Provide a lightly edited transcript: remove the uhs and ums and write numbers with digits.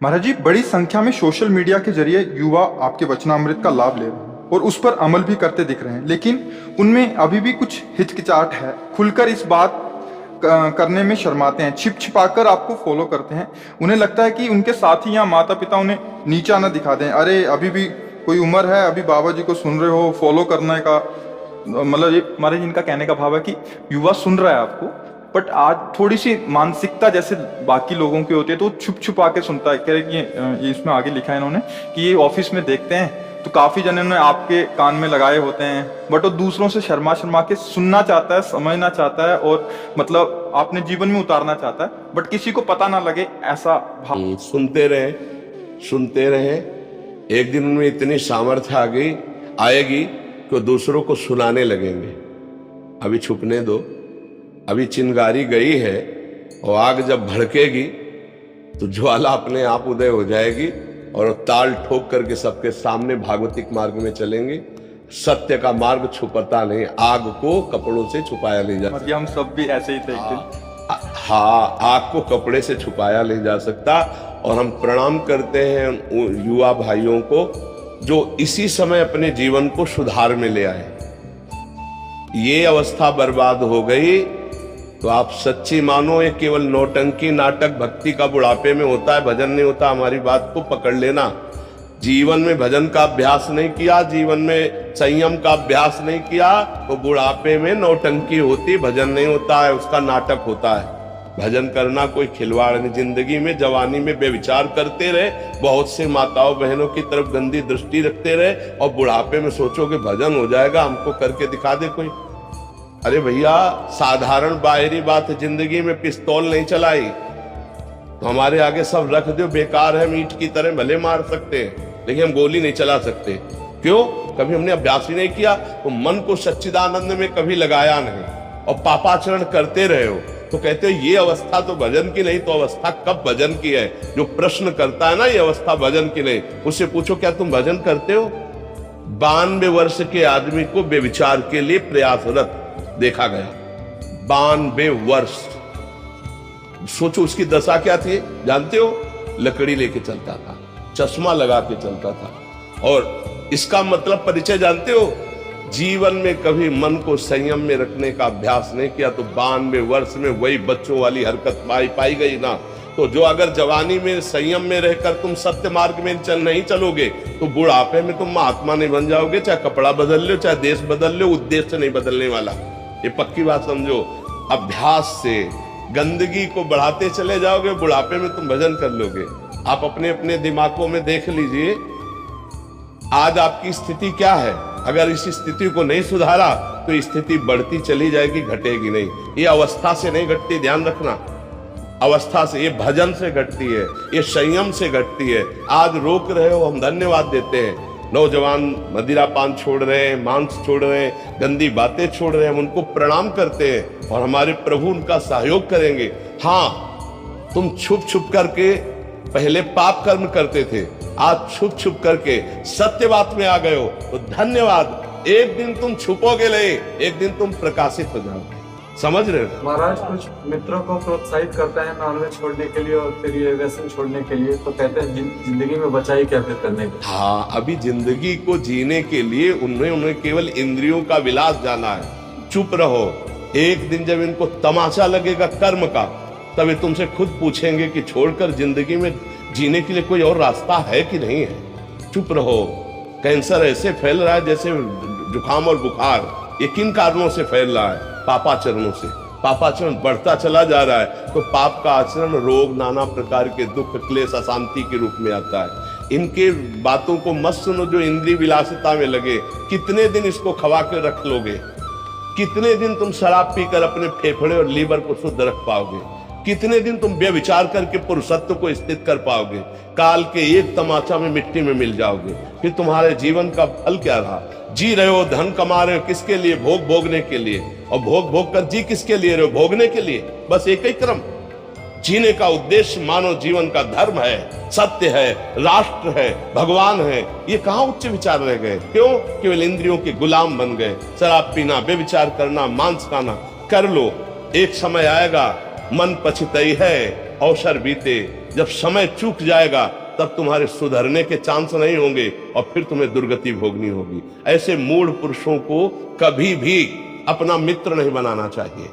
महाराज जी, बड़ी संख्या में सोशल मीडिया के जरिए युवा आपके वचनामृत का लाभ ले रहे हैं और उस पर अमल भी करते दिख रहे हैं, लेकिन उनमें अभी भी कुछ हिचकिचाहट है। खुलकर इस बात करने में शर्माते हैं, छिप छिपाकर आपको फॉलो करते हैं। उन्हें लगता है कि उनके साथी या माता पिता उन्हें नीचा न दिखा दें। अरे अभी भी कोई उम्र है, अभी बाबा जी को सुन रहे हो, फॉलो करने का मतलब ये महाराज इनका कहने का भाव है कि युवा सुन रहा है आपको, बट आज थोड़ी सी मानसिकता जैसे बाकी लोगों की होती है, तो छुप छुपा के सुनता है। कह रहे कि ये इसमें आगे लिखा है इन्होंने कि ये ऑफिस में देखते हैं तो काफी जन ने आपके कान में लगाए होते हैं, बट वो दूसरों से शर्मा शर्मा के सुनना चाहता है, समझना चाहता है और मतलब अपने जीवन में उतारना चाहता है, बट किसी को पता ना लगे, ऐसा भाव। सुनते रहे। एक दिन उनमें इतनी सामर्थ्य आएगी कि वो दूसरों को सुनाने लगेंगे। अभी छुपने दो, अभी चिंगारी गई है और आग जब भड़केगी तो ज्वाला अपने आप उदय हो जाएगी और ताल ठोक करके सबके सामने भागवतिक मार्ग में चलेंगे। सत्य का मार्ग छुपता नहीं, आग को कपड़ों से छुपाया नहीं जा सकता। हम सब भी ऐसे ही थे। हाँ, आग को कपड़े से छुपाया नहीं जा सकता। और हम प्रणाम करते हैं युवा भाइयों को जो इसी समय अपने जीवन को सुधार में ले आए। ये अवस्था बर्बाद हो गई तो आप सच्ची मानो, ये केवल नौटंकी नाटक भक्ति का बुढ़ापे में होता है, भजन नहीं होता। हमारी बात को पकड़ लेना। जीवन में भजन का अभ्यास नहीं किया, जीवन में संयम का अभ्यास नहीं किया तो बुढ़ापे में नौटंकी होती, भजन नहीं होता है, उसका नाटक होता है। भजन करना कोई खिलवाड़ नहीं। जिंदगी में जवानी में बेविचार करते रहे, बहुत से माताओं बहनों की तरफ गंदी दृष्टि रखते रहे और बुढ़ापे में सोचो कि भजन हो जाएगा, हमको करके दिखा दे कोई। अरे भैया, साधारण बाहरी बात, जिंदगी में पिस्तौल नहीं चलाई तो हमारे आगे सब रख दो, बेकार है, मीट की तरह भले मार सकते हैं लेकिन हम गोली नहीं चला सकते। क्यों? कभी हमने अभ्यास ही नहीं किया, तो मन को सच्चिदानंद में कभी लगाया नहीं और पापाचरण करते रहे हो तो कहते हो ये अवस्था तो भजन की नहीं। तो अवस्था कब भजन की है? जो प्रश्न करता है ना ये अवस्था भजन की नहीं, उससे पूछो क्या तुम भजन करते हो? 92 वर्ष के आदमी को बेविचार के लिए प्रयासरत देखा गया। 92 वर्ष। सोचो उसकी दशा क्या थी, जानते हो? लकड़ी लेके चलता था, चश्मा लगा के चलता था। और इसका मतलब परिचय जानते हो? जीवन में कभी मन को संयम में रखने का अभ्यास नहीं किया तो 92 वर्ष में वही बच्चों वाली हरकत पाई गई ना। तो जो अगर जवानी में संयम में रहकर तुम सत्य मार्ग में नहीं चलोगे तो बुढ़ापे में तुम महात्मा नहीं बन जाओगे। चाहे कपड़ा बदल लो, चाहे देश बदल लो, उद्देश्य नहीं बदलने वाला। ये पक्की बात समझो। अभ्यास से गंदगी को बढ़ाते चले जाओगे, बुढ़ापे में तुम भजन कर लोगे। आप अपने अपने दिमागों में देख लीजिए आज आपकी स्थिति क्या है। अगर इस स्थिति को नहीं सुधारा तो स्थिति बढ़ती चली जाएगी, घटेगी नहीं। ये अवस्था से नहीं घटती, ध्यान रखना। अवस्था से, ये भजन से घटती है, ये संयम से घटती है। आज रोक रहे हो, हम धन्यवाद देते हैं। नौजवान मदिरा पान छोड़ रहे हैं, मांस छोड़ रहे हैं, गंदी बातें छोड़ रहे हैं, हम उनको प्रणाम करते हैं और हमारे प्रभु उनका सहयोग करेंगे। हाँ, तुम छुप छुप करके पहले पाप कर्म करते थे, आज छुप छुप करके सत्य बात में आ गए हो तो धन्यवाद। एक दिन तुम छुपोगे नहीं, एक दिन तुम प्रकाशित हो जाओगे। समझ रहे हो? महाराज कुछ मित्रों को प्रोत्साहित करता है नॉनवेज छोड़ने के लिए और फिर ये व्यसन छोड़ने के लिए, तो कहते हैं जिंदगी में बचाई क्या फिर करने के। हाँ, अभी जिंदगी को जीने के लिए उन्हें केवल इंद्रियों का विलास जाना है। चुप रहो। एक दिन जब इनको तमाचा लगेगा कर्म का, तभी तुमसे खुद पूछेंगे कि छोड़कर जिंदगी में जीने के लिए कोई और रास्ता है कि नहीं है। चुप रहो। कैंसर ऐसे फैल रहा है जैसे जुकाम और बुखार। ये किन कारणों से फैल रहा है? पापाचरणों से। पापाचरण बढ़ता चला जा रहा है तो पाप का आचरण रोग, नाना प्रकार के दुख, क्लेश, अशांति के रूप में आता है। इनके बातों को मत सुनो जो इंद्रिय विलासिता में लगे। कितने दिन इसको खवा के रख लोगे? कितने दिन तुम शराब पीकर अपने फेफड़े और लीवर को शुद्ध रख पाओगे? कितने दिन तुम बेविचार करके पुरुषत्व को स्थित कर पाओगे? काल के एक तमाचा में मिट्टी में मिल जाओगे। फिर तुम्हारे जीवन का फल क्या रहा? जी रहे हो, धन कमा रहे हो, किसके लिए? भोग भोगने के लिए। और भोग भोग कर जी किसके लिए रहे हो? भोगने के लिए। बस एक ही क्रम। जीने का उद्देश्य मानव जीवन का धर्म है, सत्य है, राष्ट्र है, भगवान है। ये कहाँ उच्च विचार रह गए? क्यों? केवल इंद्रियों के गुलाम बन गए। शराब पीना, बेविचार करना, मांस खाना कर लो। एक समय आएगा मन पछताई है, अवसर बीते, जब समय चूक जाएगा तब तुम्हारे सुधरने के चांस नहीं होंगे और फिर तुम्हें दुर्गति भोगनी होगी। ऐसे मूढ़ पुरुषों को कभी भी अपना मित्र नहीं बनाना चाहिए।